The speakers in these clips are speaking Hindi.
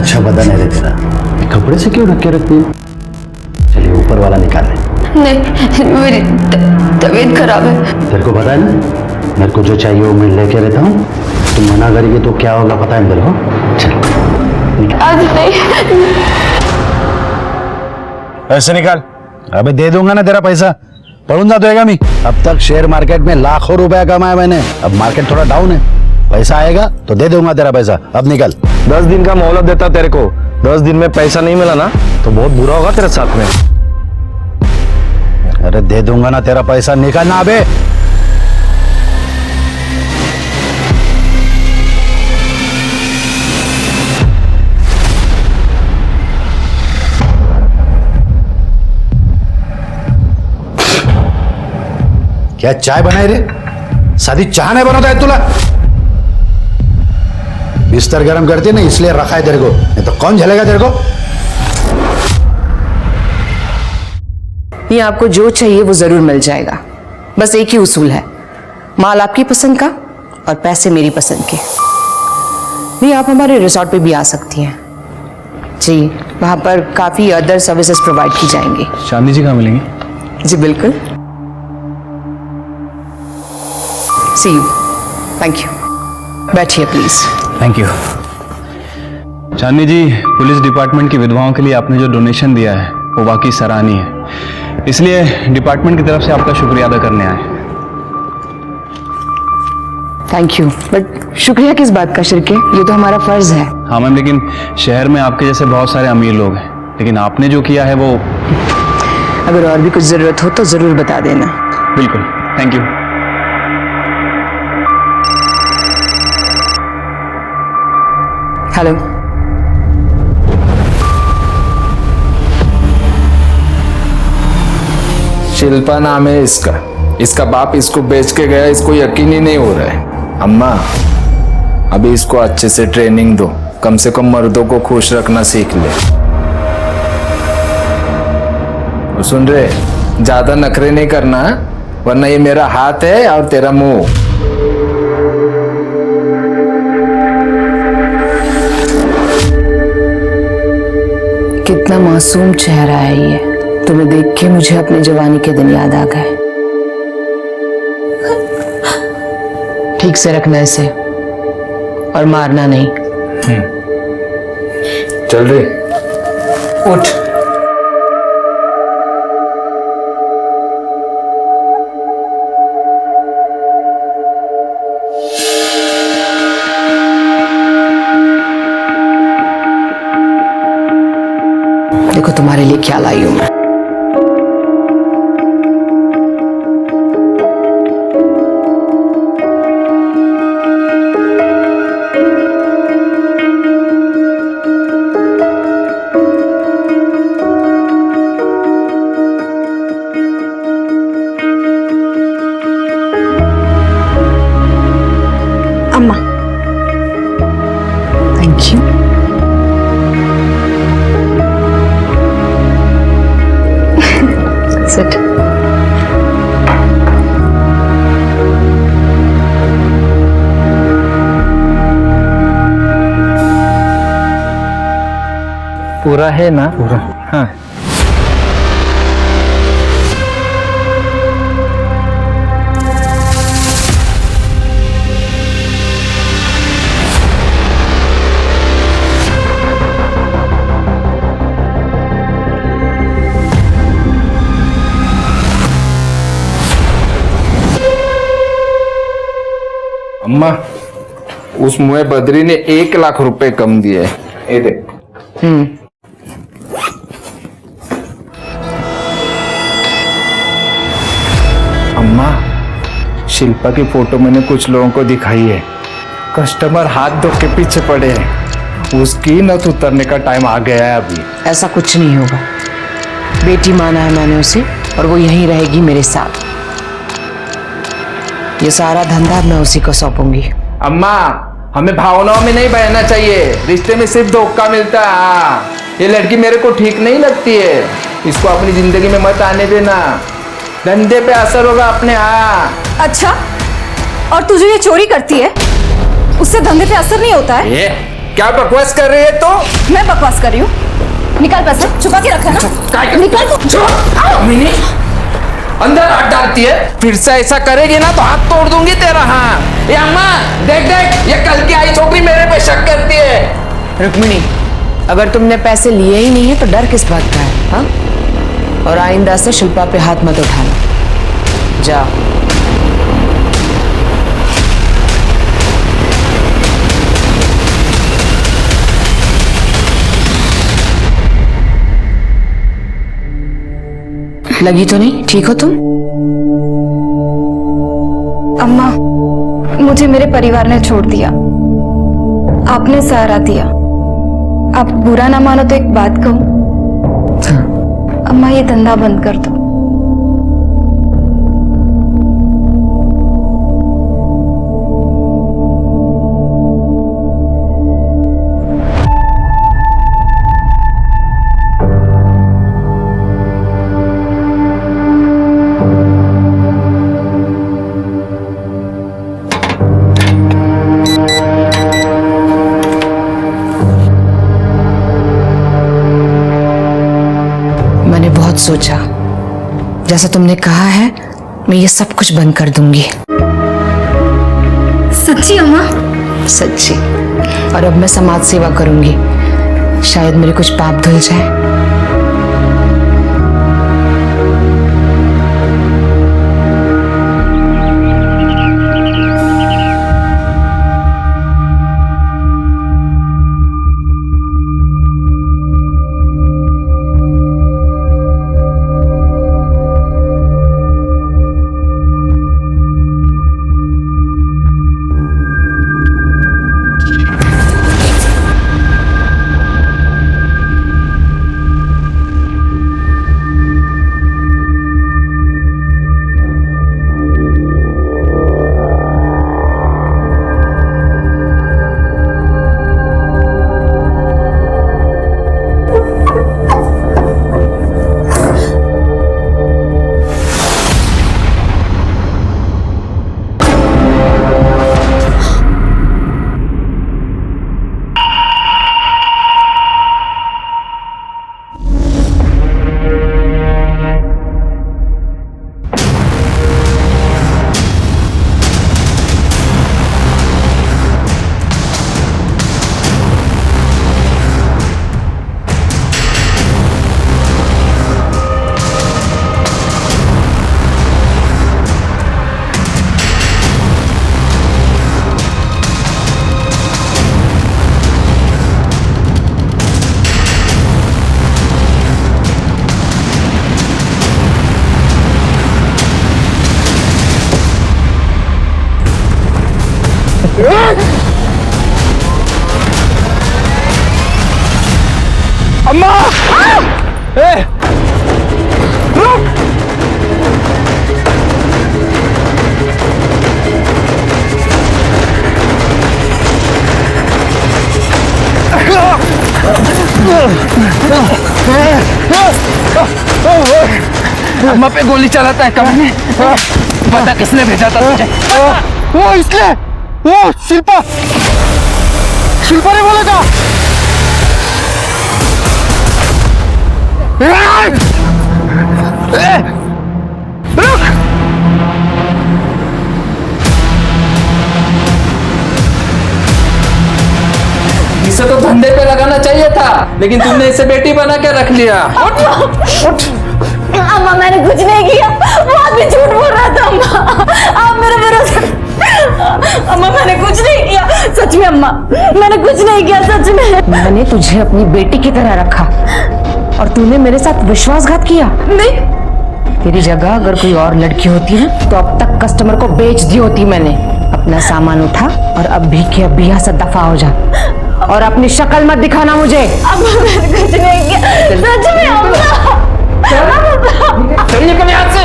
अच्छा बदन है रे तेरा, ये कपड़े से क्यों ढक के रखती है? चलिए ऊपर वाला निकाल ले। नहीं, मेरी तबीयत खराब है। तेरे को पता है ना, मेरे को जो चाहिए वो मैं लेके रहता हूँ। तुम मना करेगी तो क्या होगा पता है मेरे को? चल आज नहीं। पैसे निकाल। अबे दे दूंगा ना तेरा पैसा, पढ़ूंगा तो मैं। अब तक शेयर मार्केट में लाखों रुपया कमाया मैंने, अब मार्केट थोड़ा डाउन है, पैसा आएगा तो दे दूंगा तेरा पैसा। अब निकल। 10 दिन का मोहलत देता तेरे को, 10 दिन में पैसा नहीं मिला ना तो बहुत बुरा होगा तेरे साथ में। अरे दे दूंगा ना तेरा पैसा, निकलना अबे। क्या चाय बनाई रे? सादी चाय नहीं बनाता है तुला? बिस्तर गर्म करती है ना इसलिए रखा है तेरे को, नहीं तो कौन झलेगा तेरे को? ये आपको जो चाहिए वो जरूर मिल जाएगा, बस एक ही उसूल है, माल आपकी पसंद का और पैसे मेरी पसंद के। नहीं, आप हमारे रिसोर्ट पे भी आ सकती हैं जी, वहां पर काफी अदर सर्विसेज प्रोवाइड की जाएंगी। चांदनी जी कहाँ मिलेंगी? जी बिल्कुल। See you. Thank you. बैठिए please. Thank you. Chandni ji, police department की विधवाओं के लिए आपने जो डोनेशन दिया है वो वाकई सराहनीय है, इसलिए डिपार्टमेंट की तरफ से आपका शुक्रिया अदा करने आए। थैंक यू, बट शुक्रिया किस बात का शिरके, ये तो हमारा फर्ज है। हाँ मैम, लेकिन शहर में आपके जैसे बहुत सारे अमीर लोग हैं, लेकिन आपने जो किया है वो। अगर और भी कुछ जरूरत हो तो जरूर बता देना। बिल्कुल, थैंक यू। हेलो। शिल्पा नाम है इसका बाप इसको बेच के गया, इसको यकीन ही नहीं हो रहा है। अम्मा अभी इसको अच्छे से ट्रेनिंग दो, कम से कम मर्दों को खुश रखना सीख ले। और सुन रहे, ज्यादा नखरे नहीं करना, वरना ये मेरा हाथ है और तेरा मुंह। कितना मासूम चेहरा है ये, तुम्हें देख के मुझे अपने जवानी के दिन याद आ गए। ठीक से रखना इसे और मारना नहीं। चल रे, उठ। देखो तुम्हारे लिए क्या लाई हूं मैं। अम्मा। Thank you. Sit. पूरा है ना? पूरा। हाँ। अम्मा, उस मुए बद्री ने 1 लाख रुपए कम दिए। ये देख। अम्मा, शिल्पा की फोटो मैंने कुछ लोगों को दिखाई है, कस्टमर हाथ धो के पीछे पड़े हैं, उसकी नथ उतरने का टाइम आ गया है अभी। ऐसा कुछ नहीं होगा, बेटी माना है मैंने उसे और वो यहीं रहेगी मेरे साथ। ये सारा धंधा मैं उसी को सौंपूंगी। अम्मा, हमें भावनाओं में नहीं बहना चाहिए, रिश्ते में सिर्फ धोखा मिलता है। हाँ, ये लड़की मेरे को ठीक नहीं लगती है, इसको अपनी जिंदगी में मत आने देना, धंधे पे असर होगा अपने। हाँ। अच्छा, और तू जो ये चोरी करती है उससे धंधे पे असर नहीं होता है? क्या बकवास कर रही है तो? मैं बकवास कर रही हूँ? निकाल पैसा, छुपा के रखा ना। निकाल तो। मिनी अंदर हाथ डालती है, फिर से ऐसा करेगी ना तो हाथ तोड़ दूंगी तेरा। हाँ ये अम्मा देख देख, ये कल की आई छोकरी मेरे पे शक करती है। रुक्मिणी, अगर तुमने पैसे लिए ही नहीं है तो डर किस बात का है? हाँ? और आइंदा से शिल्पा पे हाथ मत उठाना। जाओ। लगी तो नहीं? ठीक हो तुम? अम्मा, मुझे मेरे परिवार ने छोड़ दिया, आपने सहारा दिया। आप बुरा ना मानो तो एक बात कहूं? हाँ। अम्मा ये धंधा बंद कर दो। मैंने बहुत सोचा, जैसा तुमने कहा है मैं ये सब कुछ बंद कर दूंगी। सच्ची अम्मा? सच्ची। और अब मैं समाज सेवा करूंगी, शायद मेरे कुछ पाप धुल जाए। अम्मा ए, रुक। अम्मा पे गोली चलाता है कभी? पता किसने भेजा था तुझे? वो इसने, वो शिल्पा, शिल्पा ने बोला था। रुक! इसे तो धंधे पे लगाना चाहिए था, लेकिन तुमने इसे बेटी बना के रख लिया। उठ! अम्मा मैंने कुछ नहीं किया, वो आदमी झूठ बोल रहा था। अम्मा आप मेरे भरोसे। अम्मा मैंने कुछ नहीं किया, सच में अम्मा मैंने कुछ नहीं किया, सच में। मैंने तुझे अपनी बेटी की तरह रखा और तूने मेरे साथ विश्वासघात किया। नहीं, तेरी जगह अगर कोई और लड़की होती ना तो अब तक कस्टमर को बेच दी होती मैंने। अपना सामान उठा और अब भी के अब यहाँ से दफा हो जा और अपनी शक्ल मत दिखाना मुझे। अम्मा मैंने कुछ नहीं किया, सच में अम्मा। चलिए कल यहाँ से।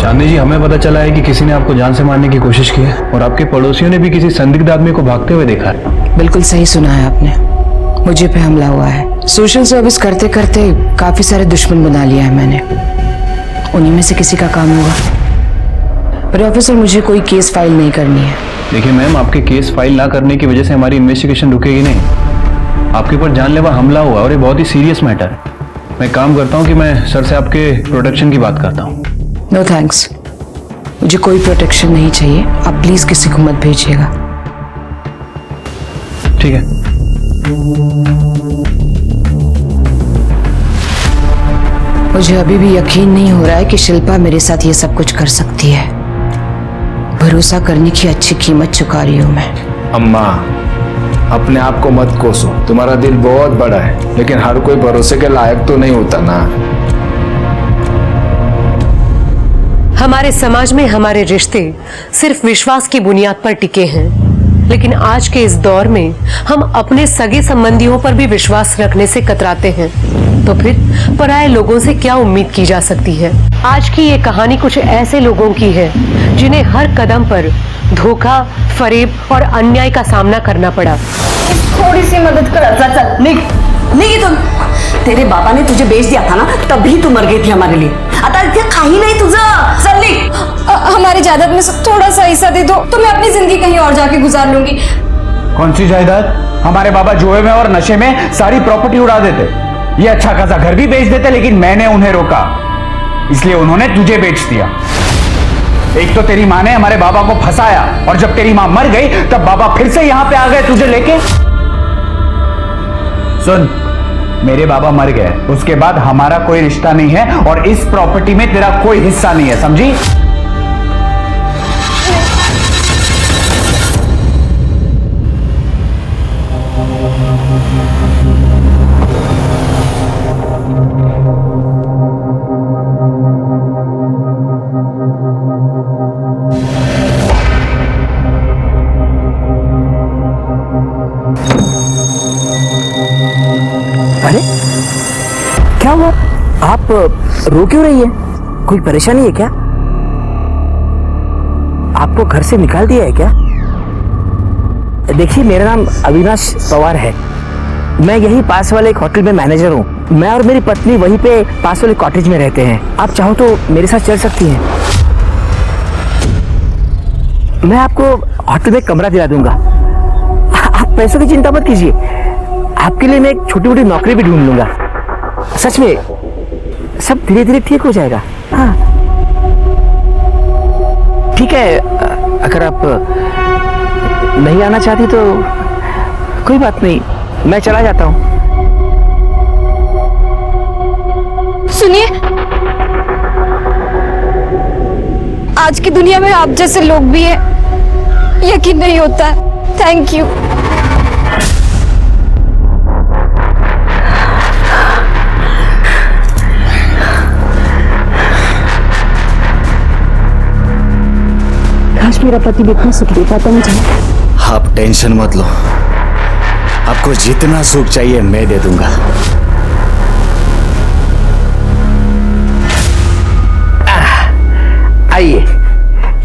चांदनी जी, हमें पता चला है कि किसी ने आपको जान से मारने की कोशिश की है और आपके पड़ोसियों ने भी किसी संदिग्ध आदमी को भागते हुए देखा है। बिल्कुल सही सुना है आपने, मुझे पे हमला हुआ है। सोशल सर्विस करते करते काफी सारे दुश्मन बना लिया है मैंने, उन्हीं में से किसी का काम होगा। पर ऑफिसर, मुझे कोई केस फाइल नहीं करनी है। देखिए मैम, आपके केस फाइल ना करने की वजह से हमारी इन्वेस्टिगेशन रुकेगी नहीं। आपके ऊपर जानलेवा हमला हुआ और ये बहुत ही सीरियस मैटर है। मैं काम करता हूँ कि मैं सर से आपके प्रोटेक्शन की बात करता हूँ। नो थैंक्स, मुझे कोई प्रोटेक्शन नहीं चाहिए। आप प्लीज किसी को मत भेजिएगा। ठीक है। मुझे अभी भी यकीन नहीं हो रहा है कि शिल्पा मेरे साथ ये सब कुछ कर सकती है। भरोसा करने की अच्छी कीमत चुका रही हूं मैं। अम्मा, अपने आप को मत कोसो। तुम्हारा दिल बहुत बड़ा है, लेकिन हर कोई भरोसे के लायक तो नहीं होता ना। हमारे समाज में हमारे रिश्ते सिर्फ विश्वास की बुनियाद पर टिके हैं, लेकिन आज के इस दौर में हम अपने सगे संबंधियों पर भी विश्वास रखने से कतराते हैं। तो फिर पराये लोगों से क्या उम्मीद की जा सकती है। आज की ये कहानी कुछ ऐसे लोगों की है जिन्हें हर कदम पर धोखा, फरेब और अन्याय का सामना करना पड़ा। थोड़ी सी मदद कर। चल निक निक, तुम तेरे बाबा ने तुझे बेच दिया था ना, तभी तू मर गई थी हमारे लिए। आता इथे काही नाही तुझं। चल निक। हमारी जायदाद में से थोड़ा सा हिस्सा दे दो तो मैं अपनी जिंदगी कहीं और जाके गुजार लूंगी। कौन सी जायदाद? हमारे बाबा जुए में और नशे में सारी प्रॉपर्टी उड़ा देते। ये अच्छा खासा घर भी बेच देते, लेकिन मैंने उन्हें रोका, इसलिए उन्होंने तुझे बेच दिया। एक तो तेरी माँ ने हमारे बाबा को फंसाया, और जब तेरी माँ मर गई तब बाबा फिर से यहां पे आ गए तुझे लेके। सुन, मेरे बाबा मर गए, उसके बाद हमारा कोई रिश्ता नहीं है और इस प्रॉपर्टी में तेरा कोई हिस्सा नहीं है, समझी? अरे क्या हुआ? आप रो क्यों रही है? कोई परेशानी है क्या? आपको घर से निकाल दिया है क्या? देखिए, मेरा नाम अविनाश पवार है। मैं यही पास वाले एक होटल में मैनेजर हूँ। मैं और मेरी पत्नी वहीं पे पास वाले कॉटेज में रहते हैं। आप चाहो तो मेरे साथ चल सकती हैं। मैं आपको होटल में कमरा दिला दूंगा। आप पैसों की चिंता मत कीजिए, आपके लिए मैं एक छोटी मोटी नौकरी भी ढूंढ लूंगा। सच में सब धीरे धीरे ठीक हो जाएगा। हाँ ठीक है, अगर आप नहीं आना चाहती तो कोई बात नहीं, मैं चला जाता हूँ। सुनिए, आज की दुनिया में आप जैसे लोग भी हैं, यकीन नहीं होता है। Thank you. काश मेरा पति भी इतना सुख दे पाता मुझे। आप टेंशन मत लो, आपको जितना सुख चाहिए मैं दे दूंगा। आइए,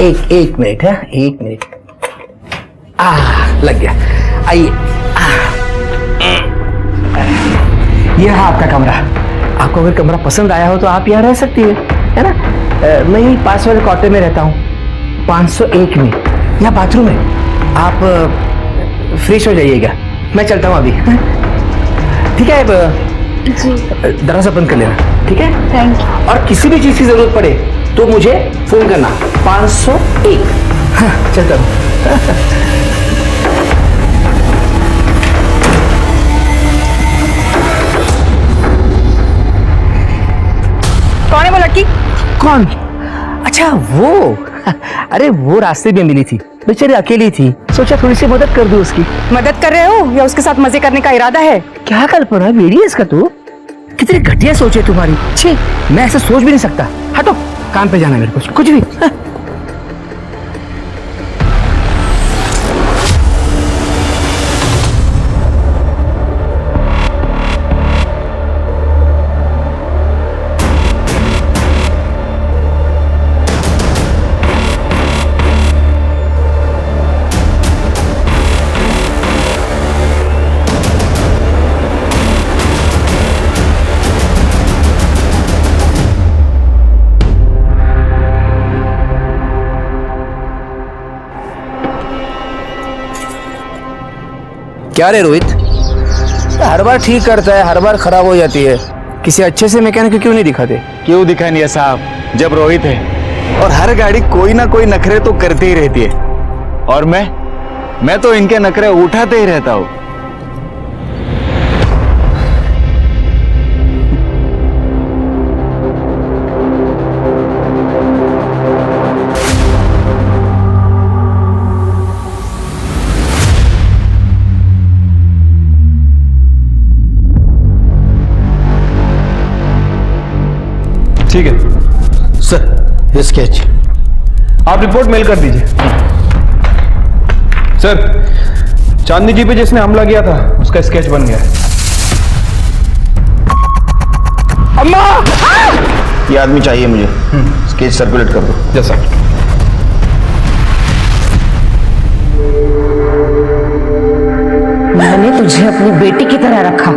एक मिनट है, एक मिनट। लग गया। आइए, ये रहा आपका कमरा। आपको अगर कमरा पसंद आया हो तो आप यहाँ रह सकती है ना? मैं यही पास वाले क्वार्टर में रहता हूँ, 501 में। यहाँ बाथरूम है, आप फ्रेश हो जाइएगा। मैं चलता हूँ अभी। ठीक है, दरवाजा बंद कर लेना। ठीक है, थैंक यू। और किसी भी चीज की जरूरत पड़े तो मुझे फोन करना। 501। हाँ, चलता हूँ। कौन है वो लड़की? कौन? अच्छा वो, अरे वो रास्ते में मिली थी, बेचारी अकेली थी, सोचा थोड़ी सी मदद कर दूं उसकी। मदद कर रहे हो या उसके साथ मजे करने का इरादा है? क्या कल्पना, बेड़ी है इसका तो। कितनी घटिया सोच है तुम्हारी। छी, मैं ऐसा सोच भी नहीं सकता। हटो, काम पे जाना है मेरे को, कुछ भी। हाँ। क्या रे रोहित, हर बार ठीक करता है, हर बार खराब हो जाती है। किसी अच्छे से मैकेनिक को क्यों नहीं दिखाते? क्यों दिखाएं साहब, जब रोहित है और हर गाड़ी कोई ना कोई नखरे तो करती ही रहती है, और मैं तो इनके नखरे उठाते ही रहता हूँ। ठीक है सर, ये स्केच आप रिपोर्ट मेल कर दीजिए। सर, चांदनी जी पे जिसने हमला किया था उसका स्केच बन गया है। अम्मा! ये आदमी चाहिए मुझे, स्केच सर्कुलेट कर दो। जैसा मैंने तुझे अपनी बेटी की तरह रखा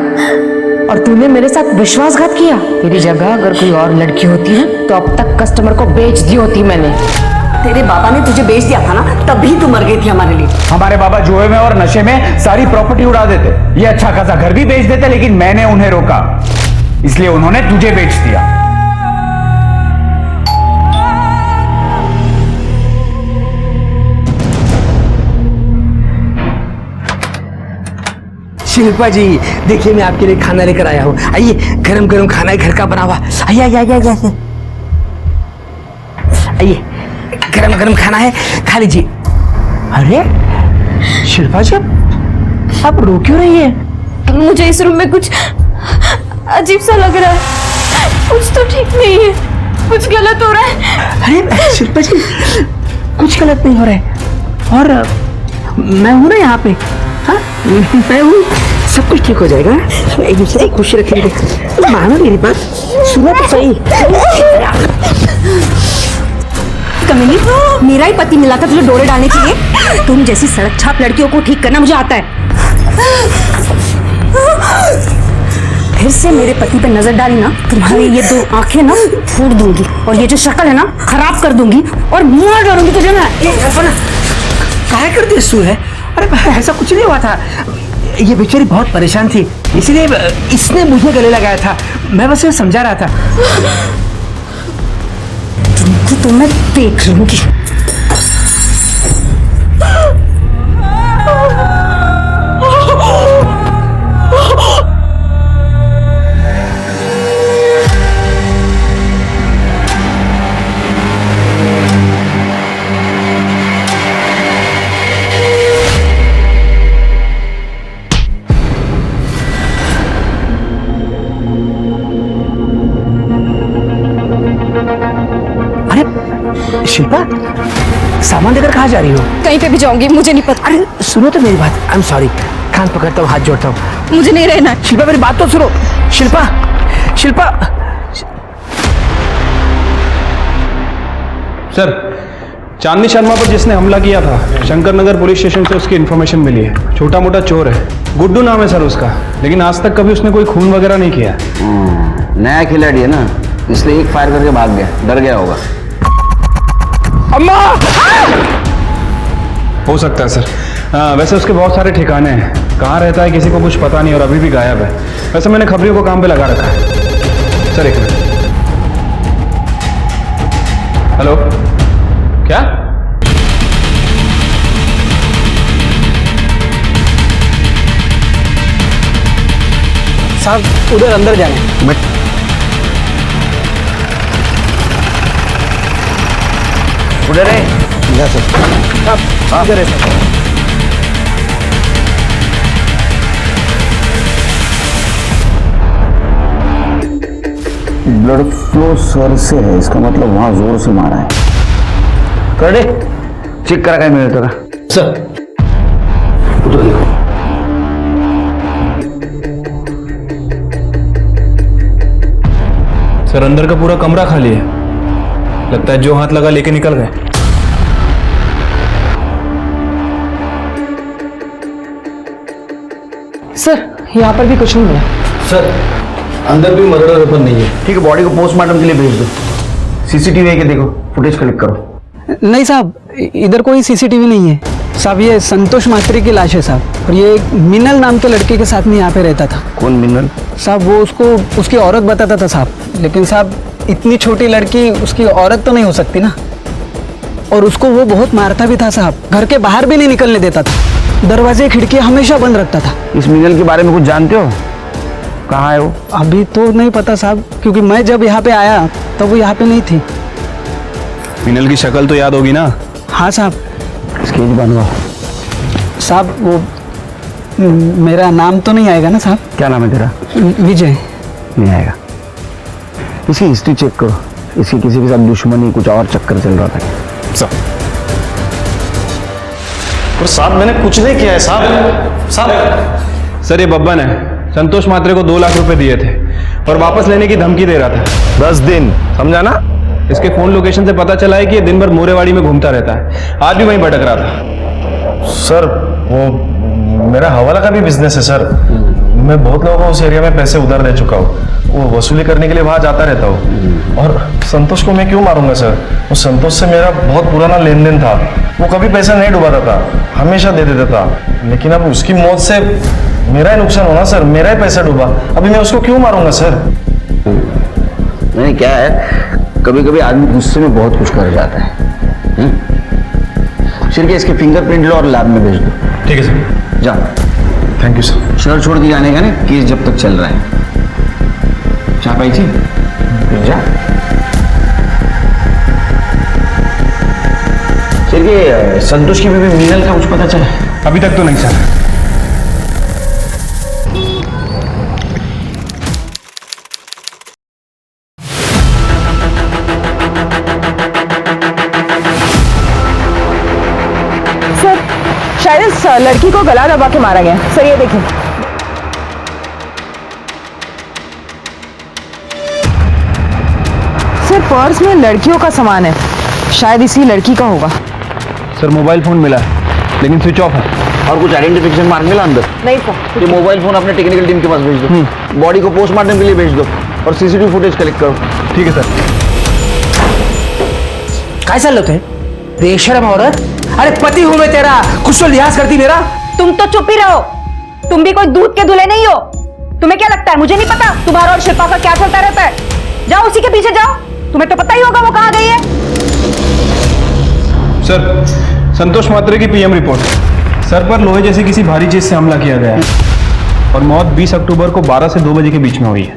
और तूने मेरे साथ विश्वासघात किया। तेरी जगह अगर कोई और लड़की होती ना तो अब तक कस्टमर को बेच दी होती मैंने। तेरे बाबा ने तुझे बेच दिया था ना, तभी तू मर गई थी हमारे लिए। हमारे बाबा जुए में और नशे में सारी प्रॉपर्टी उड़ा देते, ये अच्छा खासा घर भी बेच देते, लेकिन मैंने उन्हें रोका, इसलिए उन्होंने तुझे बेच दिया। शिल्पा जी, देखिए मैं आपके लिए खाना लेकर आया हूँ। आइए, गरम गरम खाना है, घर का बना हुआ। आइए आइए आइए आइए आइए, गरम गरम खाना है, खा लीजिए। अरे शिल्पा जी, आप रो क्यों रही है? मुझे इस रूम में कुछ अजीब सा लग रहा है, कुछ तो ठीक नहीं है, कुछ गलत हो रहा है। अरे शिल्पा जी, कुछ गलत नहीं हो रहा है, और मैं हूं ना यहाँ पे। हाँ, मैं हूँ, सब कुछ ठीक हो जाएगा। एक दूसरे को खुश रखेंगे। मानो मेरी बात, सुनो तो सही। कमीनी, मेरा ही पति मिला था तुझे डोरे डालने के लिए। तुम जैसी सड़क छाप लड़कियों को ठीक करना मुझे आता है। फिर से मेरे पति पे नजर डाली ना, तुम्हारी ये दो आंखें ना फोड़ दूंगी, और ये जो शक्ल है ना खराब कर दूंगी, और मार डालूंगी तुझे मैं। क्या कर दिया सू है? अरे ऐसा कुछ नहीं हुआ था, ये बेचारी बहुत परेशान थी, इसीलिए इसने मुझे गले लगाया था। मैं बस ये समझा रहा था। तुमको तो मैं देख लूंगी। शिल्पा, सामान लेकर कहाँ जा रही हो? कहीं पे भी जाऊंगी, मुझे नहीं पता। अरे सुनो तो मेरी बात, आई एम सॉरी, कान पकड़ता हूँ, हाथ जोड़ता हूँ। मुझे नहीं रहना। शिल्पा मेरी बात तो सुनो। शिल्पा, शिल्पा। सर, चांदनी शर्मा पर जिसने हमला किया था शंकर नगर पुलिस स्टेशन से उसकी इन्फॉर्मेशन मिली है। छोटा मोटा चोर है, गुड्डू नाम है सर उसका, लेकिन आज तक कभी उसने कोई खून वगैरह नहीं किया। नया खिलाड़ी है ना, इसलिए एक फायर करके भाग गया, डर गया होगा। अम्मा! हो सकता है सर। वैसे उसके बहुत सारे ठिकाने हैं, कहाँ रहता है किसी को कुछ पता नहीं, और अभी भी गायब है। वैसे मैंने खबरियों को काम पे लगा रखा है। सर एक मिनट। हेलो, क्या? साहब उधर अंदर जाने। उधर है, इधर से। इधर है सर। ब्लड फ्लो सर से है, इसका मतलब वहां जोर से मारा है। कर दे, चेक करा क्या मेरे तरह। सर उधर देखो। सर अंदर का पूरा कमरा खाली है, लगता है जो हाथ लगा लेके निकल गए। सर यहाँ पर भी कुछ नहीं मिला। सर अंदर भी मर्डर वेपन नहीं है। ठीक है, बॉडी को पोस्टमार्टम के लिए भेज दो। सीसीटीवी है कि देखो, फुटेज कलेक्ट करो। नहीं साहब, इधर कोई सीसीटीवी नहीं है साहब। ये संतोष मात्रे की लाश है साहब, और ये एक मिनल नाम के लड़के के साथ में यहाँ पे रहता था। कौन मिनल? साहब वो उसको उसकी औरत बताता था साहब, लेकिन साहब इतनी छोटी लड़की उसकी औरत तो नहीं हो सकती ना। और उसको वो बहुत मारता भी था साहब, घर के बाहर भी नहीं निकलने देता था, दरवाजे खिड़की हमेशा बंद रखता था। इस मिनल के बारे में कुछ जानते हो? कहाँ है वो? अभी तो नहीं पता साहब, क्योंकि मैं जब यहाँ पे आया तब वो यहाँ पे नहीं थी। मिनल की शक्ल तो याद होगी ना? हाँ साहब। स्केच बनवाओ साहब वो मेरा नाम तो नहीं आएगा ना साहब? क्या नाम है तेरा? विजय। नहीं आएगा। इसकी हिस्ट्री चेक करो, इसकी किसी के साथ दुश्मनी कुछ और चक्कर चल रहा था। और साहब मैंने कुछ नहीं किया है साहब। सर ये बब्बन है, संतोष मात्रे को 2 लाख रुपए दिए थे और वापस लेने की धमकी दे रहा था। 10 दिन, समझा ना? इसके फोन लोकेशन से पता चला है कि ये दिन भर मोरेवाड़ी में घूमता रहता है, आज भी वहीं भटक रहा था। सर वो मेरा हवाला का भी बिजनेस है सर। मैं बहुत लोगों को उस एरिया में पैसे उधार दे चुका हूँ, वो वसूली करने के लिए वहाँ जाता रहता हूँ। और संतोष को मैं क्यों मारूंगा सर? वो संतोष से मेरा बहुत पुराना लेन देन था, वो कभी पैसा नहीं डुबाता था, हमेशा दे देता था। लेकिन अब उसकी मौत से मेरा ही नुकसान होना सर, मेरा ही पैसा डूबा, अभी मैं उसको क्यों मारूंगा सर? नहीं, क्या है, कभी कभी आदमी गुस्से में बहुत कुछ कर जाता है। शिरके इसके फिंगरप्रिंट लो और लैब में भेज दो। ठीक है सर। जा। Thank you sir. शहर छोड़ के जाने का ना, केस जब तक चल रहा है। चापाई थी जा। शिरके संतोष की बीवी मीनल का कुछ पता चला? अभी तक तो नहीं सर। शायद इस लड़की को गला दबा के मारा गया। सर ये देखिए। सर पर्स में लड़कियों का सामान है, शायद इसी लड़की का होगा। सर मोबाइल फोन मिला है लेकिन स्विच ऑफ है। और कुछ आइडेंटिफिकेशन मार्क मिला अंदर? नहीं सर। ये मोबाइल फोन अपने टेक्निकल टीम के पास भेज दो। बॉडी को पोस्टमार्टम के लिए भेज दो और सीसीटीवी फुटेज कलेक्ट करो। ठीक है सर। काय चाललं होते? बेशरम औरत, अरे पति हूं मैं तेरा, कुछ तो लिहाज करती मेरा। तुम तो चुप ही रहो, तुम भी कोई दूध के दूल्हे नहीं हो। तुम्हें क्या लगता है मुझे नहीं पता तुम्हारा और शिल्पा का क्या चलता रहता है? जाओ उसी के पीछे जाओ, तुम्हें तो पता ही होगा वो कहाँ गई है। सर संतोष मात्रे की पीएम रिपोर्ट, सर पर लोहे जैसी किसी भारी चीज से हमला किया गया है और मौत 20 अक्टूबर को 12 से 2 बजे के बीच में हुई है।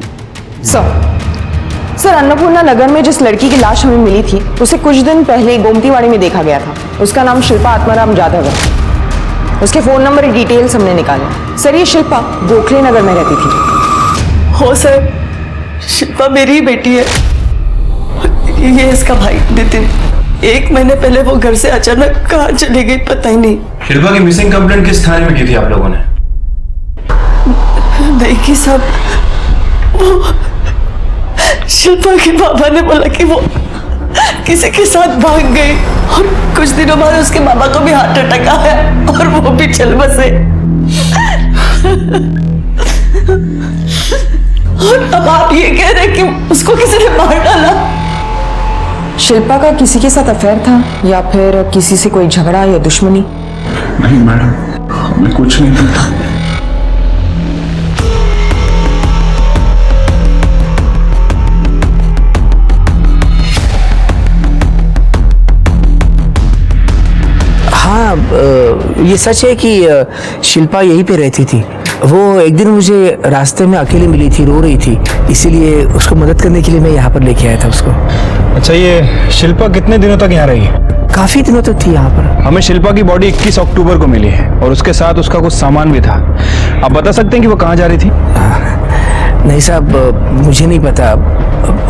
सर अन्नपूर्णा नगर में जिस लड़की की लाश हमें मिली थी उसे कुछ दिन पहले गोमतीवाड़ी में देखा गया था। उसका नाम शिल्पा आत्माराम जाधव है। उसके फोन नंबर डिटेल्स हमने निकाले। सर ये शिल्पा गोखले नगर में रहती थी। हो सर, शिल्पा मेरी ही बेटी है। ये इसका भाई नितिन। 1 महीने पहले वो घर से अचानक कहाँ चली गई पता ही नहीं। शिल्पा की मिसिंग कंप्लेंट किस थाने में की थी आप लोगों ने? नहीं कि सब शिल्पा के पापा ने बोला कि वो किसी के साथ भाग गई और कुछ दिनों बाद उसके मामा को भी हार्ट अटैक आया और वो भी चल बसे। और अब आप ये कह रहे हैं कि उसको किसी ने मार डाला? शिल्पा का किसी के साथ अफेयर था या फिर किसी से कोई झगड़ा या दुश्मनी? नहीं मैडम, हमें कुछ नहीं पता। हाँ, ये सच है कि शिल्पा यहीं पे रहती थी। वो एक दिन मुझे रास्ते में अकेली मिली थी, रो रही थी, इसीलिए उसको मदद करने के लिए मैं यहाँ पर लेके आया था उसको। अच्छा ये शिल्पा कितने दिनों तक यहाँ रही? काफी दिनों तक थी यहाँ पर। हमें शिल्पा की बॉडी 21 अक्टूबर को मिली है और उसके साथ उसका कुछ सामान भी था। आप बता सकते हैं कि वो कहाँ जा रही थी? नहीं साहब, मुझे नहीं पता।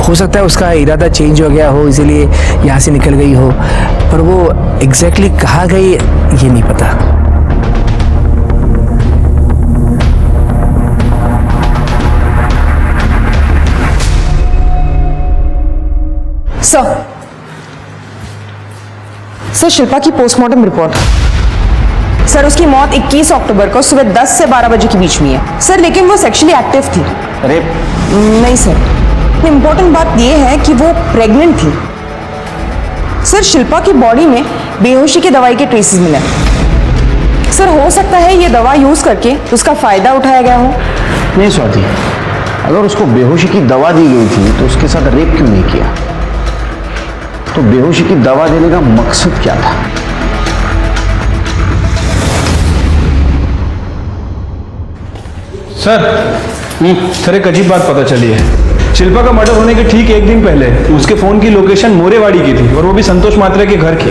हो सकता है उसका इरादा चेंज हो गया हो, इसीलिए यहाँ से निकल गई हो, पर वो एग्जैक्टली कहाँ गई ये नहीं पता। सर शिल्पा की पोस्टमार्टम रिपोर्ट। सर उसकी मौत 21 अक्टूबर को सुबह 10 से 12 बजे के बीच में है। सर लेकिन वो सेक्सुअली एक्टिव थी। अरे नहीं सर, इम्पोर्टेंट बात ये है कि वो प्रेग्नेंट थी। सर शिल्पा की बॉडी में बेहोशी की दवाई के ट्रेसेस मिले। सर हो सकता है ये दवा यूज करके उसका फायदा उठाया गया हो। नहीं स्वाति, अगर उसको बेहोशी की दवा दी गई थी तो उसके साथ रेप क्यों नहीं किया? तो बेहोशी की दवा देने का मकसद क्या था? सर एक अजीब बात पता चली है। शिल्पा का मर्डर होने के ठीक एक दिन पहले उसके फोन की लोकेशन मोरेवाड़ी की थी, और वो भी संतोष मात्रे के घर की।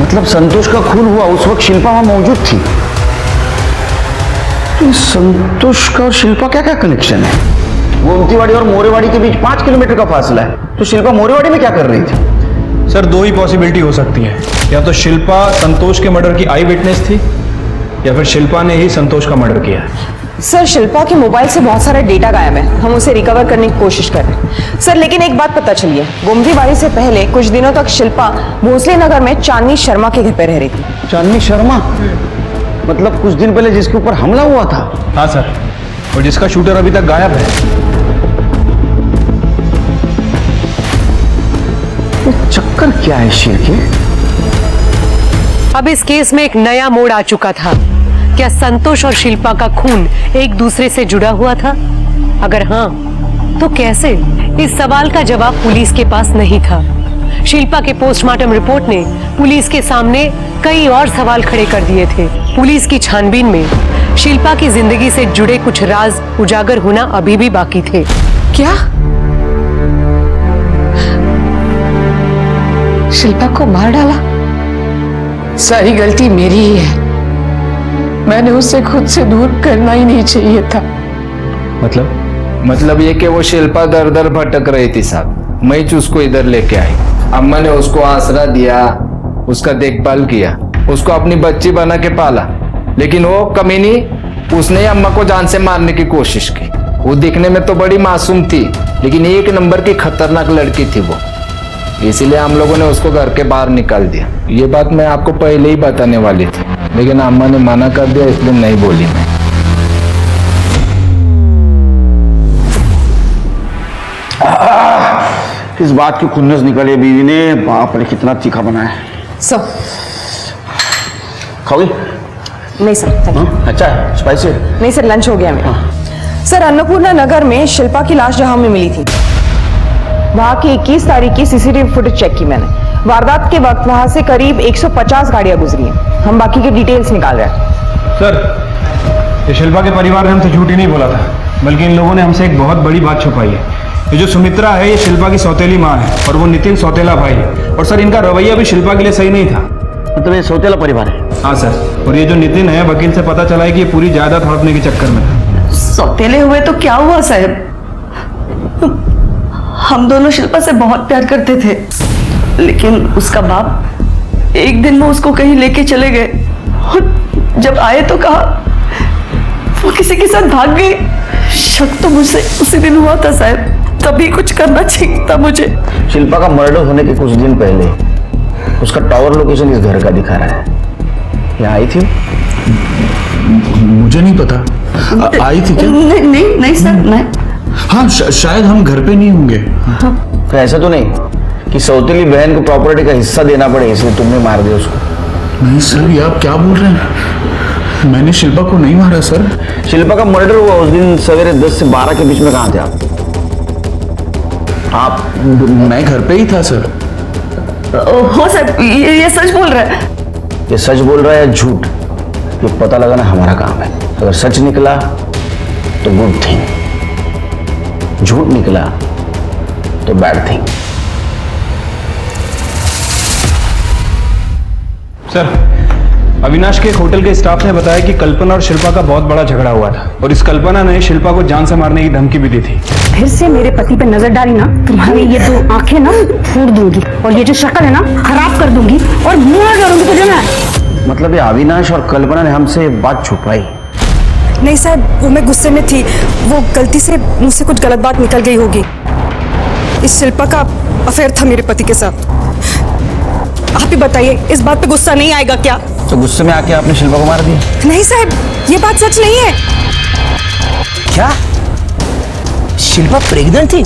मतलब संतोष का खून हुआ उस वक्त शिल्पा वहां मौजूद थी। तो संतोष का और शिल्पा क्या क्या कनेक्शन है? गोमतीवाड़ी और मोरेवाड़ी के बीच 5 किलोमीटर का फासला है, तो शिल्पा मोरेवाड़ी में क्या कर रही थी? सर 2 ही पॉसिबिलिटी हो सकती है, या तो शिल्पा संतोष के मर्डर की आई विटनेस थी, या फिर शिल्पा ने ही संतोष का मर्डर किया। सर शिल्पा के मोबाइल से बहुत सारा डेटा गायब है, हम उसे रिकवर करने की कोशिश कर रहे हैं। सर लेकिन एक बात पता चली है, गोमतीवाड़ी से पहले कुछ दिनों तक शिल्पा भोसले नगर में चांदनी शर्मा के घर पे रह रही थी। चांदनी शर्मा? मतलब कुछ दिन पहले जिसके ऊपर हमला हुआ था? हाँ सर, और जिसका शूटर अभी तक गायब है। चक्कर क्या है शेर के? अब इस केस में एक नया मोड़ आ चुका था। क्या संतोष और शिल्पा का खून एक दूसरे से जुड़ा हुआ था? अगर हाँ, तो कैसे? इस सवाल का जवाब पुलिस के पास नहीं था। शिल्पा के पोस्टमार्टम रिपोर्ट ने पुलिस के सामने कई और सवाल खड़े कर दिए थे। पुलिस की छानबीन में शिल्पा की जिंदगी से जुड़े कुछ राज उजागर होना अभी भी बाकी थे। क्या शिल्पा को मार डाला? सारी गलती मेरी ही है। मैंने उसे खुद से दूर करना ही नहीं चाहिए था। मतलब ये कि वो शिल्पा दर दर भटक रही थी साहब, मैं ही उसको इधर लेके आई। अम्मा ने उसको आसरा दिया, उसका देखभाल किया, उसको अपनी बच्ची बना के पाला। लेकिन वो कमीनी, उसने अम्मा को जान से मारने की कोशिश की। वो दिखने में तो बड़ी मासूम थी, लेकिन 1 नंबर की खतरनाक लड़की थी वो। इसीलिए हम लोगों ने उसको घर के बाहर निकाल दिया। ये बात मैं आपको पहले ही बताने वाली थी, लेकिन अम्मा ने मना कर दिया, इसलिए नहीं बोली मैं। इस बात की खुन्नस निकाली बीवी ने, बाप रे कितना तीखा बनाया है। सर खाओगी? नहीं सर। अच्छा है, स्पाइसी है? नहीं सर, लंच हो गया मेरा। सर अन्नपूर्णा नगर में शिल्पा की लाश जहां हमें मिली थी, वहां की 21 तारीख की सीसीटीवी फुटेज चेक की मैंने। वारदात के वक्त वहां से करीब 150 गाड़ियां गुजरी हैं। हम बाकी के डिटेल्स निकाल रहे हैं। सर ये शिल्पा के परिवार ने हमसे झूठी नहीं बोला था, बल्कि इन लोगों ने हमसे एक बहुत बड़ी बात छुपाई है। ये जो सुमित्रा है, ये शिल्पा की सौतेली माँ है, और वो नितिन सौतेला भाई है। और सर इनका रवैया भी शिल्पा के लिए सही नहीं था। मतलब ये सौतेला परिवार है? हाँ सर, और ये जो नितिन है, वकील से पता चला है कि ये पूरी जायदाद हड़पने के चक्कर में था। सौतेले हुए तो क्या हुआ साहब, हम दोनों शिल्पा से बहुत प्यार करते थे। लेकिन उसका बाप एक दिन में उसको कहीं लेके चले गए, और जब आए तो कहा वो किसी के साथ भाग गई। शक तो मुझसे उसी दिन हुआ था साहब, तभी कुछ करना चाहिए था मुझे। शिल्पा का मर्डर होने के कुछ दिन पहले उसका टावर लोकेशन इस घर का दिखा रहा है। यहाँ आई थी? मुझे नहीं पता। आई थी क्या? नहीं सर, नहीं। हाँ शायद हम घर पे नहीं होंगे। तो ऐसा तो नहीं कि सौतेली बहन को प्रॉपर्टी का हिस्सा देना पड़े इसलिए तुमने मार दिया उसको? नहीं सर, ये आप क्या बोल रहे हैं? मैंने शिल्पा को नहीं मारा सर। शिल्पा का मर्डर हुआ उस दिन सवेरे 10 से 12 के बीच में कहाँ थे आप? मैं घर पे ही था सर। हो सर, ये सच बोल रहा है। ये सच बोल रहा है या झूठ, ये पता लगाना हमारा काम है। अगर सच निकला तो गुड थिंग, झूठ निकला तो बैड थिंग। सर अविनाश के एक होटल के स्टाफ ने बताया कि कल्पना और शिल्पा का बहुत बड़ा झगड़ा हुआ था, और इस कल्पना ने शिल्पा को जान से मारने की धमकी भी दी थी। फिर से मेरे पति पे नजर डाली ना, तुम्हारी ये 2 आंखें ना फोड़ दूंगी, और ये जो शक्ल है ना खराब कर दूंगी, और मुंह करूंगी तुझे मैं। मतलब ये अविनाश और कल्पना ने हमसे बात छुपाई? नहीं साहब, वो मैं गुस्से में थी, वो गलती से मुझसे कुछ गलत बात निकल गई होगी। इस शिल्पा का अफेयर था मेरे पति के साथ। आप ही बताइए, इस बात पे गुस्सा नहीं आएगा क्या? तो गुस्से में आके आपने शिल्पा को मार दिया? नहीं साहब, ये बात सच नहीं है। क्या शिल्पा प्रेग्नेंट थी?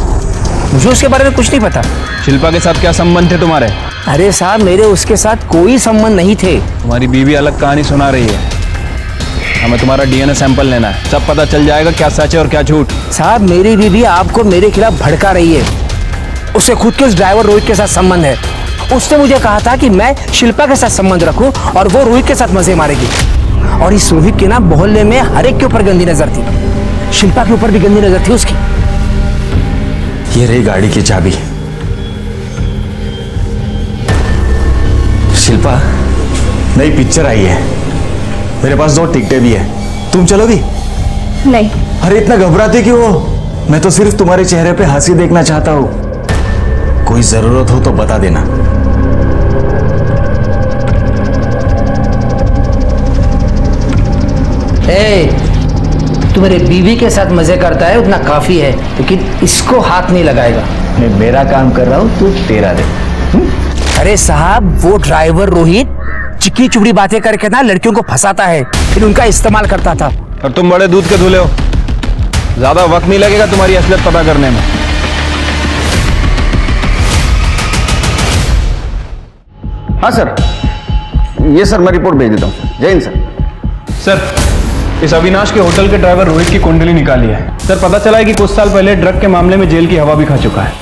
मुझे उसके बारे में कुछ नहीं पता। शिल्पा के साथ क्या संबंध थे तुम्हारे? अरे साहब, मेरे उसके साथ कोई संबंध नहीं थे। तुम्हारी बीवी अलग कहानी सुना रही है। हमें तुम्हारा डीएनए सैंपल लेना है, सब पता चल जाएगा क्या सच है और क्या झूठ। साहब, मेरी बीवी आपको मेरे खिलाफ भड़का रही है। उससे खुद के उस ड्राइवर रोहित के साथ संबंध है। उसने मुझे कहा था कि मैं शिल्पा के साथ संबंध रखूं और वो रोहित के साथ मजे मारेगी। और इस रोहित के ना मोहल्ले में हर एक के ऊपर गंदी नजर थी। शिल्पा के ऊपर भी गंदी नजर थी उसकी। ये रही गाड़ी की चाबी। शिल्पा, नई पिक्चर आई है, मेरे पास 2 टिकटें भी है, तुम चलोगी? नहीं। अरे इतना घबराती क्यों हो? मैं तो सिर्फ तुम्हारे चेहरे पे हंसी देखना चाहता हूं। कोई जरूरत हो तो बता देना। तू मेरे बीवी के साथ मजे करता है उतना काफी है, लेकिन इसको हाथ नहीं लगाएगा। मैं मेरा काम कर रहा हूं, तू तेरा दे। अरे साहब, वो ड्राइवर रोहित चिकनी चुपड़ी बातें करके ना लड़कियों को फंसाता है, फिर उनका इस्तेमाल करता था। और तुम बड़े दूध के धुले हो, ज्यादा वक्त नहीं लगेगा तुम्हारी असलियत पता करने में। हाँ सर, ये सर मैं रिपोर्ट भेज देता हूँ। जय हिंद सर। सर, इस अविनाश के होटल के ड्राइवर रोहित की कुंडली निकाली है। सर, पता चला है कि कुछ साल पहले ड्रग के मामले में जेल की हवा भी खा चुका है।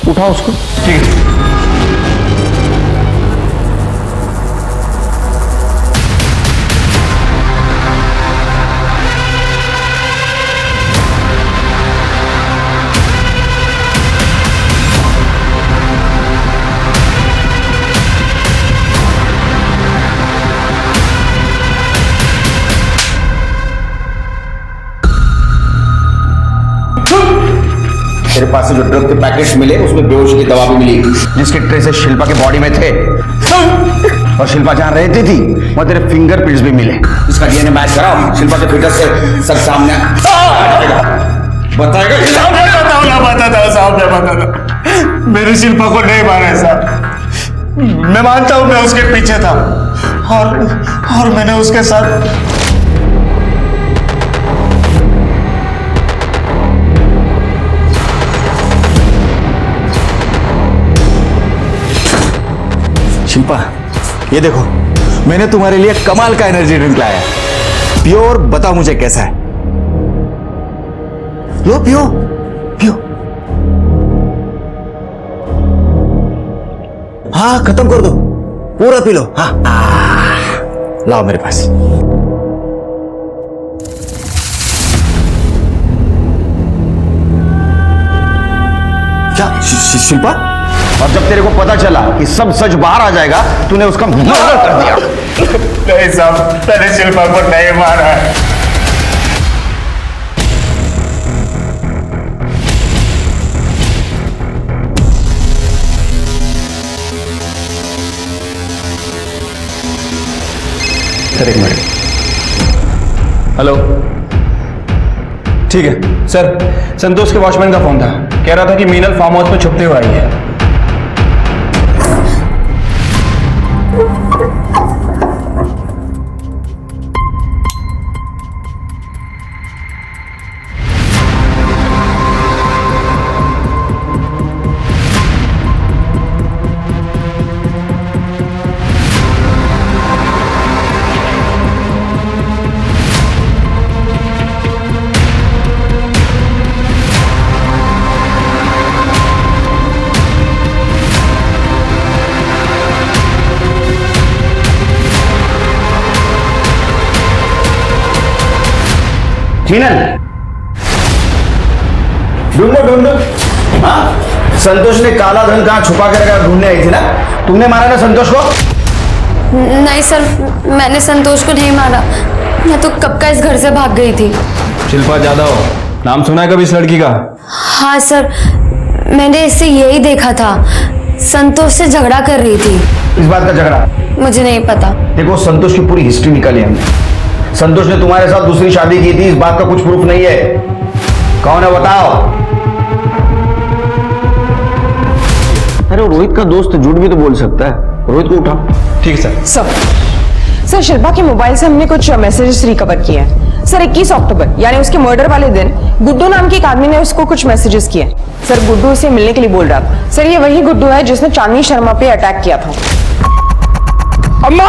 उठाओ उसको। ठीक है। तेरे पास से जो ड्रग के पैकेट्स मिले उसमें बेहोशी की दवा भी मिली, जिसके ट्रेसेस शिल्पा के बॉडी में थे। और शिल्पा जहां रहती थी वहां तेरे फिंगरप्रिंट्स भी मिले। इसका डीएनए मैच कराओ, शिल्पा के फिगर से सब सामने बताएगा। मेरी शिल्पा को नहीं मारा है साहब। मैं मानता हूं मैं उसके पीछे था और मैंने उसके साथ शिल्पा, ये देखो, मैंने तुम्हारे लिए कमाल का एनर्जी ड्रिंक लाया है। पियो और बताओ मुझे कैसा है। लो पियो पियो। हाँ, खत्म कर दो, पूरा पी लो। हाँ, लाओ मेरे पास। क्या शिल्पा? और जब तेरे को पता चला कि सब सच बाहर आ जाएगा, तूने उसका मर्डर कर दिया। नहीं साहब, मैंने शिल्पा को नहीं मारा है। सर, एक मिनट। हेलो, ठीक है सर। संतोष के वॉचमैन का फोन था, कह रहा था कि मीनल फार्म हाउस में छुपते हुए आई है। मीनल, ढूंढो ढूंढो। हाँ, संतोष ने काला धन कहाँ छुपा के रखा ढूंढने आई थी ना? तुमने मारा ना संतोष को? नहीं सर, मैंने संतोष को नहीं मारा। मैं तो कब का इस घर से भाग गई थी। शिल्पा जादव, नाम सुना है कभी इस लड़की का? हाँ सर, मैंने इससे यही देखा था, संतोष से झगड़ा कर रही थी। इस बात का झगड़ा? मुझे नहीं पता। देखो, संतोष की पूरी हिस्ट्री निकाली हमने। संतोष ने तुम्हारे साथ दूसरी शादी की थी, इस बात का कुछ प्रूफ नहीं है। कौन है बताओ? अरे रोहित का दोस्त झूठ भी तो बोल सकता है। रोहित को उठाओ। ठीक है सर। सर, शिल्पा के मोबाइल से हमने कुछ मैसेजेस रिकवर किए हैं। सर 21 अक्टूबर यानी उसके मर्डर वाले दिन गुड्डू नाम के एक आदमी ने उसको कुछ मैसेजेस किए। सर गुड्डू उसे मिलने के लिए बोल रहा था। सर ये वही गुड्डू है जिसने चांदनी शर्मा पे अटैक किया था। अम्मा!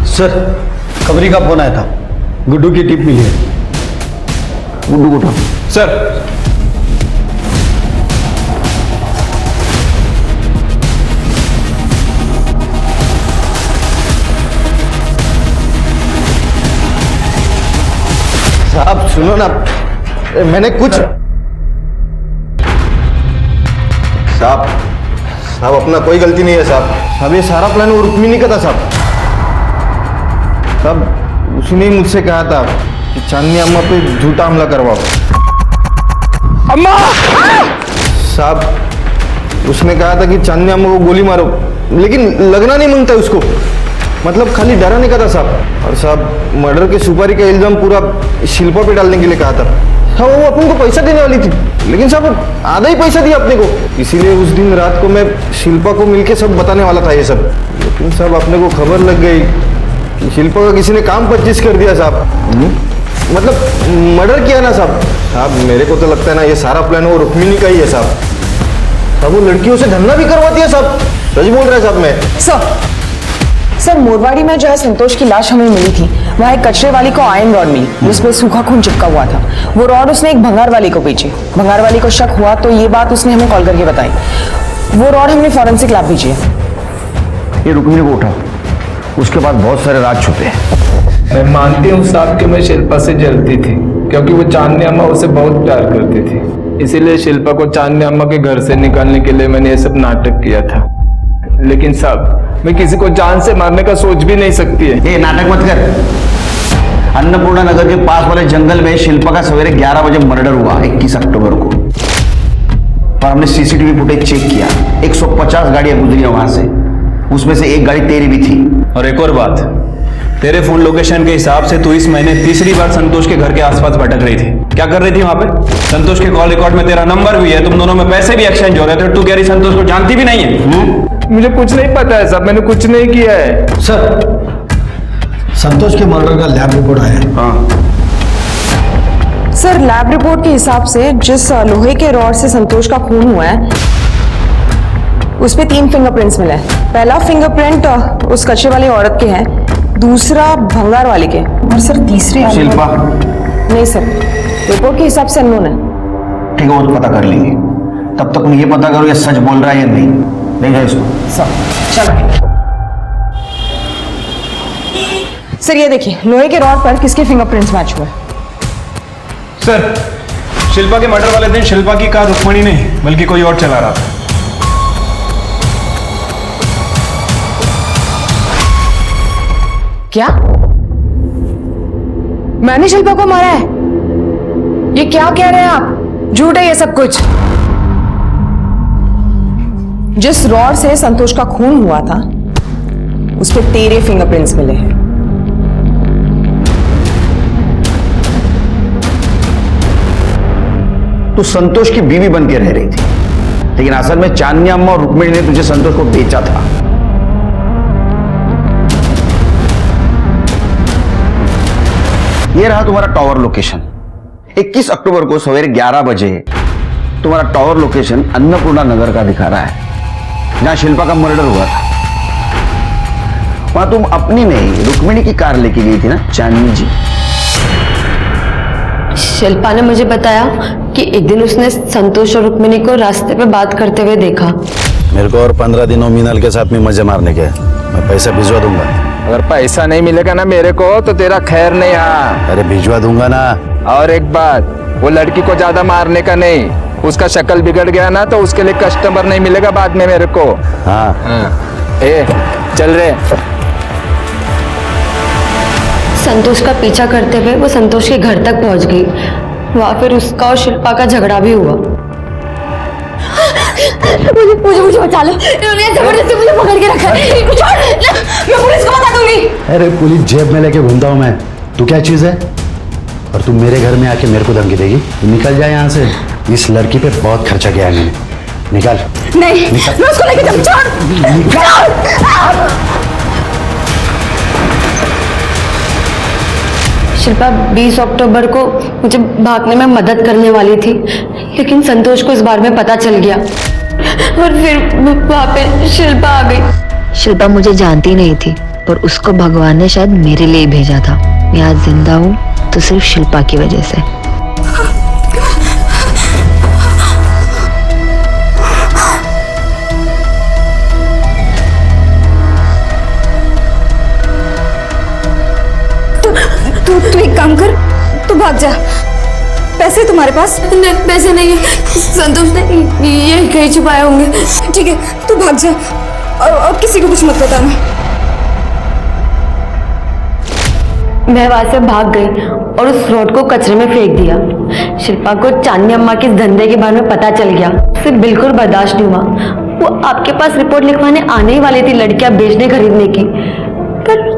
सर खबरी का फोन आया था, गुड्डू की टिप मिली है। गुड्डू को उठाओ। सर साहब सुनो ना, मैंने कुछ साहब अपना कोई गलती नहीं है साहब ये सारा प्लान वो रुक्मिणी का था साहब उसने ही मुझसे कहा था कि चांदनी अम्मा पे झूठा हमला करवाओ। अम्मा! साहब उसने कहा था कि चांदनी अम्मा को गोली मारो, लेकिन लगना नहीं मांगता उसको, मतलब खाली डराने का था साहब। और साहब मर्डर के सुपारी का इल्जाम पूरा शिल्पा पे डालने के लिए कहा था। साहब वो अपन को पैसा देने वाली थी, लेकिन साहब आधा ही पैसा दिया अपने को, इसीलिए उस दिन रात को मैं शिल्पा को मिलके सब बताने वाला था ये सब। लेकिन साहब अपने को खबर लग गई कि शिल्पा का किसी ने काम 25 कर दिया साहब, मतलब मर्डर किया ना साहब मेरे को तो लगता है ना ये सारा प्लान वो रुक्मिणी का ही है साहब वो लड़कियों से धंधा भी करवाती है साहब, सच बोल रहा है साहब मैं। सर मोरवाड़ी में जो है संतोष की लाश हमें मिली थी, वहाँ एक कचरे वाली को आयरन रॉड मिली जिसमें सूखा खून चिपका हुआ था। वो रॉड उसने एक भंगार वाली को बेची। भंगार वाली को शक हुआ तो ये बात उसने हमें कॉल करके बताई। वो रॉड हमने फॉरेंसिक लैब भेजी है। ये रुक्मिणी को उठाओ, उसके बाद बहुत सारे राज छुपे हैं। मैं मानती हूँ साहब कि मैं शिल्पा से जलती थी, क्योंकि वो चांदनी अम्मा उसे बहुत प्यार करती थी। इसीलिए शिल्पा को चांदनी अम्मा के घर से निकालने के लिए मैंने ये सब नाटक किया था। लेकिन साहब मैं किसी को जान से मारने का सोच भी नहीं सकती है। ये नाटक मत कर। अन्नपूर्णा नगर के पास वाले जंगल में शिल्पा का सवेरे 11 बजे मर्डर हुआ 21 अक्टूबर को। और हमने सीसीटीवी फुटेज चेक किया, 150 गाड़ियां गुजरी वहां से, उसमें से एक गाड़ी तेरी भी थी। और एक और बात, तेरे फोन लोकेशन के हिसाब से तू इस महीने तीसरी बार संतोष के घर के आसपास भटक रही थी। क्या कर रही थी वहां पे? संतोष के कॉल रिकॉर्ड में तेरा नंबर भी है, तुम दोनों में पैसे भी एक्सचेंज हो रहे थे। तू कह रही संतोष को जानती भी नहीं है। मुझे कुछ नहीं पता है साहब, मैंने कुछ नहीं किया है। सर संतोष के मर्डर का लैब रिपोर्ट आया है। हाँ सर लैब रिपोर्ट के हिसाब से जिस लोहे के रॉड से संतोष का खून हुआ है उस पे 3 फिंगरप्रिंट्स मिले हैं। पहला फिंगरप्रिंट उस कच्चे वाली औरत के है, दूसरा भंगार वाले के, और सर तीसरे शिल्पा नहीं सर, रिपोर्ट के हिसाब से अननोन है। ठीक है, वो तो पता कर लेंगे। तब तक ये पता करो ये सच बोल रहा है या नहीं। नहीं है इसको सर चलो। सर ये देखिए लोहे के रॉड पर किसके फिंगरप्रिंट्स मैच हुए? सर शिल्पा के मर्डर वाले दिन शिल्पा की कार रुक्मिणी नहीं बल्कि कोई और चला रहा था। क्या मैंने शिल्पा को मारा है? ये क्या कह रहे हैं आप? झूठ है ये सब कुछ। जिस रॉड से संतोष का खून हुआ था उस पे तेरे फिंगरप्रिंट्स मिले हैं। तू संतोष की बीवी बन के रह रही थी, लेकिन असल में चांदनी अम्मा और रुक्मिणी ने तुझे संतोष को बेचा था। यह रहा तुम्हारा टावर लोकेशन। 21 अक्टूबर को सवेरे 11 बजे तुम्हारा टावर लोकेशन अन्नपूर्णा नगर का दिखा रहा है, जहां शिल्पा का मर्डर हुआ था। वहां तुम अपनी नहीं रुक्मिणी की कार लेके गई थी ना चांदनी जी? शिल्पा ने मुझे बताया कि एक दिन उसने संतोष और रुक्मिणी को रास्ते पे बात करते हुए देखा। मेरे को और 15 दिनों मीनल के साथ में मजे मारने के, मैं पैसा भिजवा दूंगा। अगर पैसा नहीं मिलेगा ना मेरे को तो तेरा खैर नहीं। हाँ अरे भिजवा दूंगा ना। और एक बात, वो लड़की को ज्यादा मारने का नहीं, उसका शक्ल बिगड़ गया ना तो उसके लिए कस्टमर नहीं मिलेगा बाद में मेरे को। हाँ ए चल रहे। संतोष का पीछा करते हुए वो संतोष के घर तक पहुंच गई। वहां फिर उसका और शिल्पा का झगड़ा भी हुआ। मुझे बचा लो, इन्होंने जबरदस्ती मुझे पकड़ के रखा है। मैं पुलिस को बता दूंगी। अरे पुलिस जेब में लेके घूमता हूं मैं, तू क्या चीज है? और तू मेरे घर में आके मेरे को धमकी देगी? तू निकल जाए यहाँ से, इस लड़की पे बहुत खर्चा किया है मैंने। निकल। नहीं मैं उसको लेके जाऊँ। शिल्पा 20 अक्टूबर को मुझे भागने में मदद करने वाली थी, लेकिन संतोष को इस बारे में पता चल गया और फिर वहाँ पे शिल्पा आ गई। शिल्पा मुझे जानती नहीं थी, पर उसको भगवान ने शायद मेरे लिए भेजा था। मैं आज जिंदा हूँ तो सिर्फ शिल्पा की वजह से। तू एक काम कर, तू भाग जा। पैसे तुम्हारे पास? नहीं, पैसे नहीं है, संतोश ने ये कहीं छुपाए होंगे। ठीक है, तू भाग जा और किसी को कुछ मत बताना। मैं वहां से भाग गई और उस रोड को कचरे में फेंक दिया। शिल्पा को चांदनी अम्मा के इस धंधे के बारे में पता चल गया। उसे बिल्कुल बर्दाश्त नहीं हुआ। वो आपके पास रिपोर्ट लिखवाने आने ही वाली थी लड़कियां बेचने खरीदने की, पर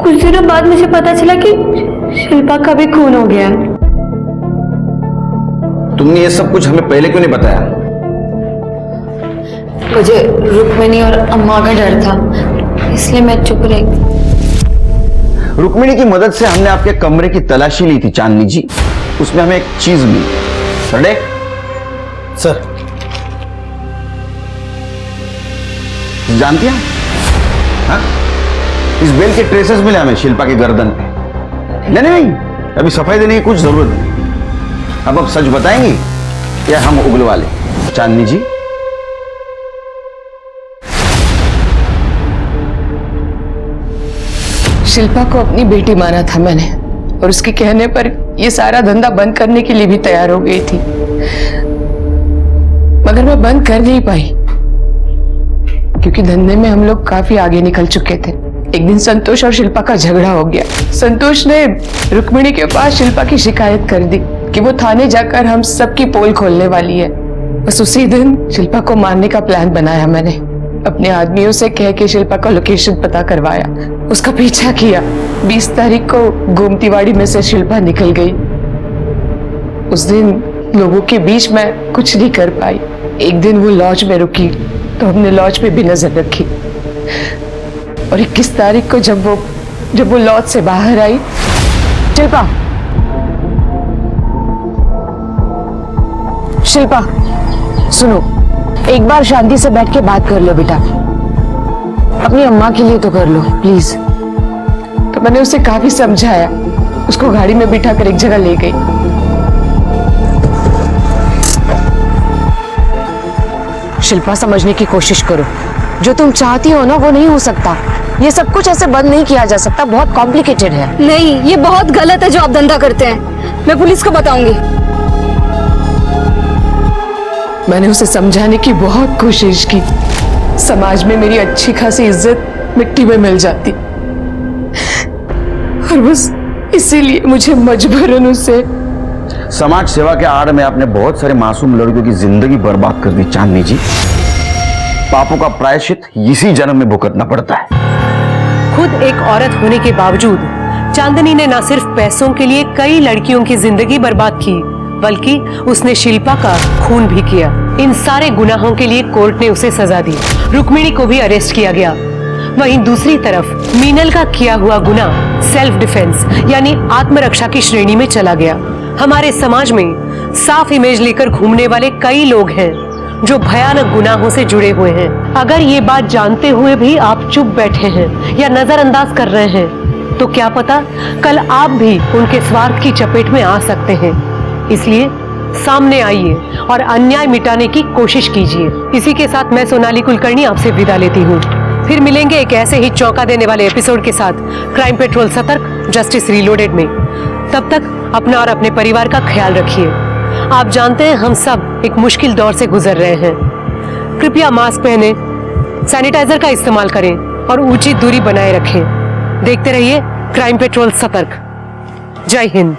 कुछ दिनों बाद मुझे पता चला कि शिल्पा का भी खून हो गया। तुमने ये सब कुछ हमें पहले क्यों नहीं बताया? मुझे रुक्मिणी और अम्मा का डर था, इसलिए मैं चुप रही। रुक्मिणी की मदद से हमने आपके कमरे की तलाशी ली थी चांदनी जी, उसमें हमें एक चीज मिली। सर, जानती हैं? हाँ? इस बेल के ट्रेसेस मिले हमें शिल्पा की गर्दन पे। नहीं, अभी सफाई देने की कुछ जरूरत नहीं। अब सच बताएंगी या हम उगलवा लें? चांदनी जी, शिल्पा को अपनी बेटी माना था मैंने, और उसके कहने पर ये सारा धंधा बंद करने के लिए भी तैयार हो गई थी, मगर मैं बंद कर नहीं पाई क्योंकि धंधे में हम लोग काफी आगे निकल चुके थे। एक दिन संतोष और शिल्पा का झगड़ा हो गया। संतोष ने रुक्मिणी के पास शिल्पा की शिकायत कर दी कि वो थाने जाकर हम सबकी पोल खोलने वाली है। बस उसी दिन शिल्पा को मारने का प्लान बनाया मैंने। अपने आदमियों से कह के शिल्पा का लोकेशन पता करवाया, उसका पीछा किया। 20 तारीख को गोमतीवाड़ी में से शिल्पा निकल गई। उस दिन लोगों के बीच में कुछ नहीं कर पाई। एक दिन वो लॉज में रुकी तो हमने लॉज पे भी नजर रखी, और 21 तारीख को जब वो लॉज से बाहर आई, शिल्पा सुनो, एक बार शांति से बैठ के बात कर लो बेटा, अपनी अम्मा के लिए तो कर लो प्लीज। तो मैंने उसे काफी समझाया, उसको गाड़ी में बिठा कर एक जगह ले गई। शिल्पा, समझने की कोशिश करो, जो तुम चाहती हो ना वो नहीं हो सकता। ये सब कुछ ऐसे बंद नहीं किया जा सकता, बहुत कॉम्प्लिकेटेड है। नहीं, ये बहुत गलत है जो आप धंधा करते हैं। मैं पुलिस को बताऊंगी। मैंने उसे समझाने की बहुत कोशिश की। समाज में मेरी अच्छी खासी इज्जत मिट्टी में मिल जाती, और बस इसीलिए मुझे मजबूरन उसे। समाज सेवा के आड़ में आपने बहुत सारे मासूम लड़कियों की जिंदगी बर्बाद कर दी चांदनी जी। पापों का प्रायश्चित इसी जन्म में भुगतना पड़ता है। खुद एक औरत होने के बावजूद चांदनी ने न सिर्फ पैसों के लिए कई लड़कियों की जिंदगी बर्बाद की, बल्कि उसने शिल्पा का खून भी किया। इन सारे गुनाहों के लिए कोर्ट ने उसे सजा दी। रुक्मिणी को भी अरेस्ट किया गया। वहीं दूसरी तरफ मीनल का किया हुआ गुनाह सेल्फ डिफेंस यानी आत्मरक्षा की श्रेणी में चला गया। हमारे समाज में साफ इमेज लेकर घूमने वाले कई लोग हैं जो भयानक गुनाहों से जुड़े हुए हैं। अगर ये बात जानते हुए भी आप चुप बैठे हैं या नजरअंदाज कर रहे हैं, तो क्या पता कल आप भी उनके स्वार्थ की चपेट में आ सकते हैं। इसलिए सामने आइए और अन्याय मिटाने की कोशिश कीजिए। इसी के साथ मैं सोनाली कुलकर्णी आपसे विदा लेती हूँ। फिर मिलेंगे एक ऐसे ही चौंका देने वाले एपिसोड के साथ क्राइम पेट्रोल सतर्क जस्टिस रीलोडेड में। तब तक अपना और अपने परिवार का ख्याल रखिए। आप जानते हैं हम सब एक मुश्किल दौर से गुजर रहे हैं। कृपया मास्क पहने, सैनिटाइजर का इस्तेमाल करें और उचित दूरी बनाए रखें। देखते रहिए क्राइम पेट्रोल सतर्क। जय हिंद।